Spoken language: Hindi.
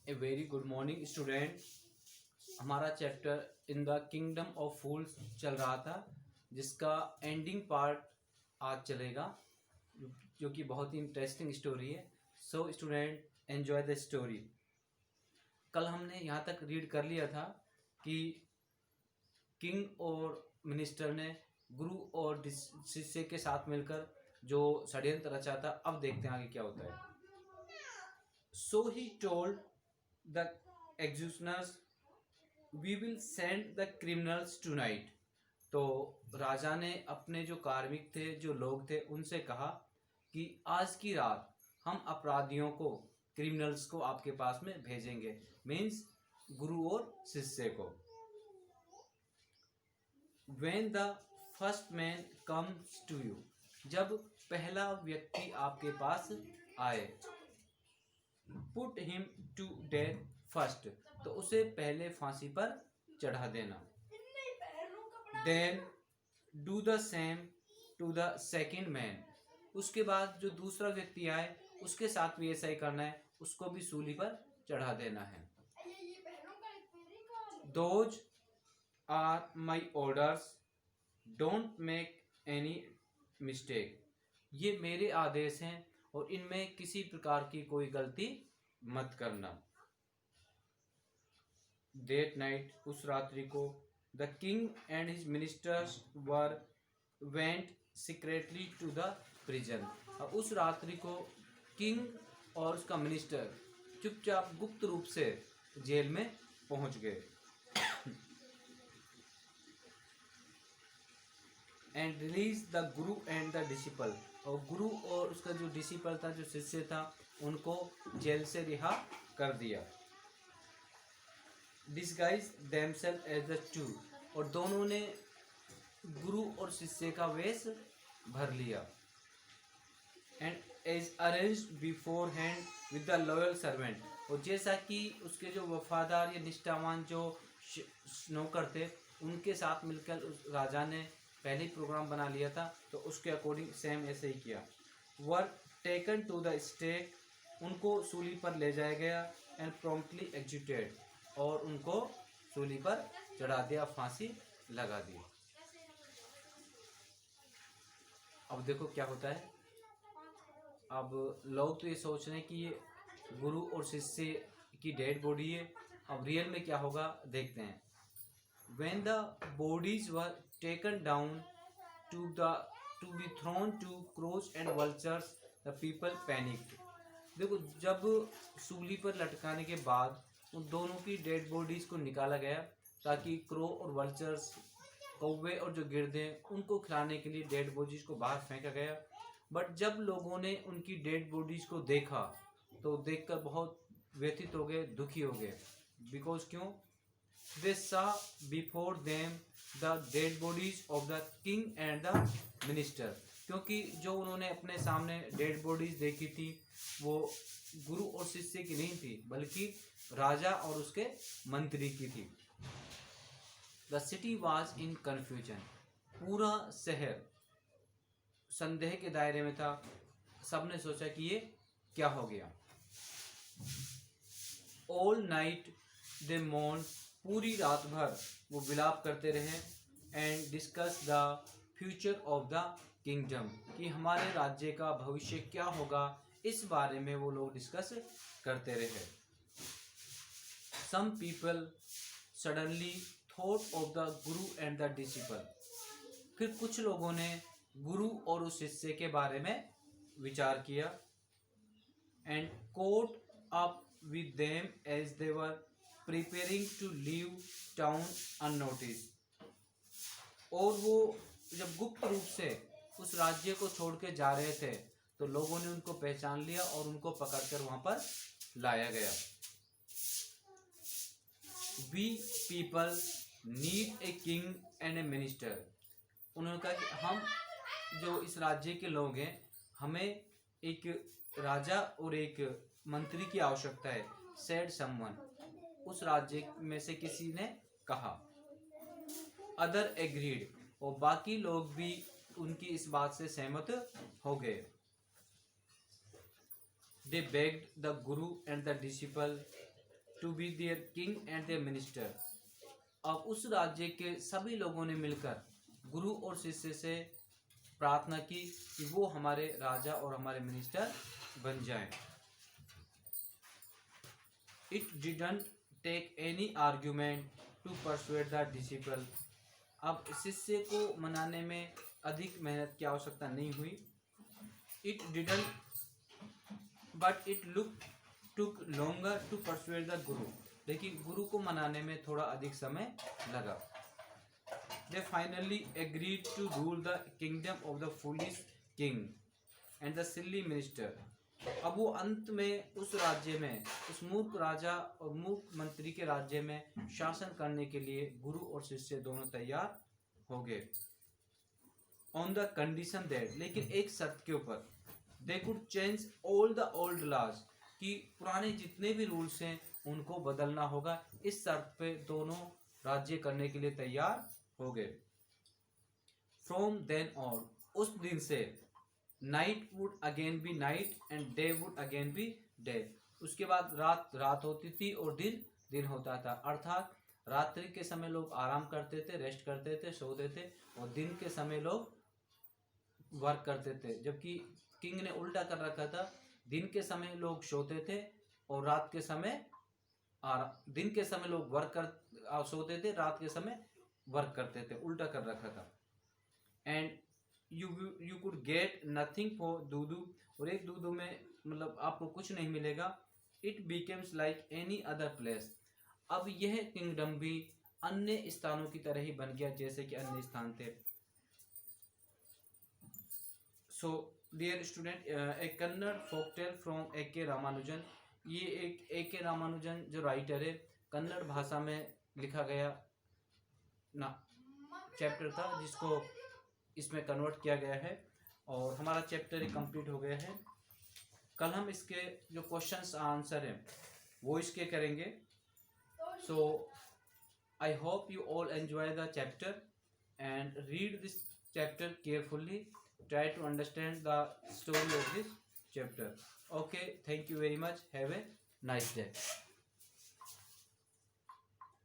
ए वेरी गुड मॉर्निंग स्टूडेंट। हमारा chapter in the kingdom of fools चल रहा था, जिसका एंडिंग पार्ट आज चलेगा, जो कि बहुत ही इंटरेस्टिंग स्टोरी है। So student, enjoy the story. कल हमने यहाँ तक रीड कर लिया था कि किंग और मिनिस्टर ने गुरु और शिष्य के साथ मिलकर जो षड्यंत्र रचा था। अब देखते हैं आगे क्या होता है। So he told the executioners, "We will send the criminals tonight." तो राजा ने अपने जो कार्मिक थे, जो लोग थे, उनसे कहा कि आज की रात हम अपराधियों को, क्रिमिनल्स को आपके पास में भेजेंगे। मीन्स गुरु और शिष्य को। When the first man comes to you, जब पहला व्यक्ति आपके पास आए, put him to death first, तो उसे पहले फांसी पर चढ़ा देना। Then do the same to the second man, उसके बाद जो दूसरा व्यक्ति आए उसके साथ भी ऐसा ही करना है, उसको भी सूली पर चढ़ा देना है। Those are my orders, don't make any mistake, ये मेरे आदेश हैं और इनमें किसी प्रकार की कोई गलती मत करना। That night, उस रात्रि को, the king and his ministers went secretly to the prison. अब उस रात्रि को किंग और उसका मिनिस्टर चुपचाप गुप्त रूप से जेल में पहुंच गए। And release the guru and the disciple, और गुरु और उसका जो डिसिपल था, जो शिष्य था, उनको जेल से रिहा कर दिया। Disguise themselves as the two, और दोनों ने गुरु और शिष्य का वेश भर लिया। And as arranged beforehand with the loyal servant, और जैसा कि उसके जो वफादार या निष्ठावान जो नौकर थे, उनके साथ मिलकर उस राजा ने पहले ही प्रोग्राम बना लिया था, तो उसके अकॉर्डिंग सेम ऐसे ही किया। Were taken to the stake, उनको सूली पर ले जाया गया। एंड प्रॉम्प्टली एग्जीक्यूटेड, और उनको सूली पर चढ़ा दिया, फांसी लगा दी। अब देखो क्या होता है। अब लोग तो ये सोच रहे हैं कि ये गुरु और शिष्य की डेड बॉडी है। अब रियल में क्या होगा देखते हैं। When the bodies were taken down to be thrown to crows and vultures, the people panicked. देखो, जब सूली पर लटकाने के बाद उन दोनों की डेड बॉडीज को निकाला गया, ताकि क्रो और वल्चर्स, कौवे और जो गिरदे, उनको खिलाने के लिए डेड बॉडीज को बाहर फेंका गया। बट जब लोगों ने उनकी डेड बॉडीज को देखा, तो देखकर बहुत व्यथित हो गए, दुखी हो गए। बिकॉज क्यों? They saw before them the dead bodies of the king and the minister, क्योंकि जो उन्होंने अपने सामने डेड बॉडीज देखी थी, वो गुरु और शिष्य की नहीं थी, बल्कि राजा और उसके मंत्री की थी। The city was in confusion, पूरा शहर संदेह के दायरे में था। सबने सोचा कि ये क्या हो गया। All night they mourned, पूरी रात भर वो विलाप करते रहे। And discuss the future of the kingdom, कि हमारे राज्य का भविष्य क्या होगा, इस बारे में वो लोग डिस्कस करते रहे। Some people suddenly thought of the guru and the disciple, फिर कुछ लोगों ने गुरु और उस शिष्य के बारे में विचार किया। And caught up with them as they were preparing to leave town unnoticed, और वो जब गुप्त रूप से उस राज्य को छोड़ के जा रहे थे, तो लोगों ने उनको पहचान लिया और उनको पकड़कर वहां पर लाया गया। We people need a king and a minister, उन्होंने कहा कि हम जो इस राज्य के लोग हैं, हमें एक राजा और एक मंत्री की आवश्यकता है। सेड समवन, उस राज्य में से किसी ने कहा। अदर एग्रीड, और बाकी लोग भी उनकी इस बात से सहमत हो गए। They begged the Guru and the disciple to be their king and their minister. अब उस राज्य के सभी लोगों ने मिलकर गुरु और शिष्य से प्रार्थना की कि वो हमारे राजा और हमारे मिनिस्टर बन जाएं। It didn't take any argument to persuade the disciple. अब शिष्य को मनाने में अधिक मेहनत की आवश्यकता नहीं हुई। It didn't, but it took longer to persuade the guru. लेकिन गुरु को मनाने में थोड़ा अधिक समय लगा। They finally agreed to rule the kingdom of the foolish king and the silly minister. अब वो अंत में उस राज्य में, उस मूर्ख राजा और मूर्ख मंत्री के राज्य में शासन करने के लिए गुरु और शिष्य दोनों तैयार हो गए। On the condition that, लेकिन एक शर्त के ऊपर, they could change all the old laws, कि पुराने जितने भी रूल्स हैं उनको बदलना होगा। इस शर्त पे दोनों राज्य करने के लिए तैयार हो गए। From then on, उस दिन से night would again be night and day would again be day. उसके बाद रात होती थी और दिन होता था। अर्थात रात्रि के समय लोग आराम करते थे, रेस्ट करते थे, सोते थे, और दिन के समय लोग वर्क करते थे। जबकि किंग ने उल्टा कर रखा था, दिन के समय लोग सोते थे और रात के समय दिन के समय लोग सोते थे, रात के समय वर्क करते थे। उल्टा कर रखा था। And you could get nothing for दूधू, और एक दूधू में मतलब आपको कुछ नहीं मिलेगा। It becomes like any other place. अब यह किंगडम भी अन्य स्थानों की तरह ही बन गया जैसे कि अन्य स्थान थे। So dear student, a Kannada folk tale from A.K. Ramanujan. ये एक A.K. रामानुजन जो राइटर है, कन्नड़ भाषा में लिखा गया ना चैप्टर था जिसको इसमें कन्वर्ट किया गया है, और हमारा चैप्टर ही कंप्लीट हो गया है। कल हम इसके जो क्वेश्चंस आंसर हैं वो इसके करेंगे। So I hope you all enjoy the chapter and read this chapter carefully, try to understand the story of this chapter. Okay, thank you very much, have a nice day.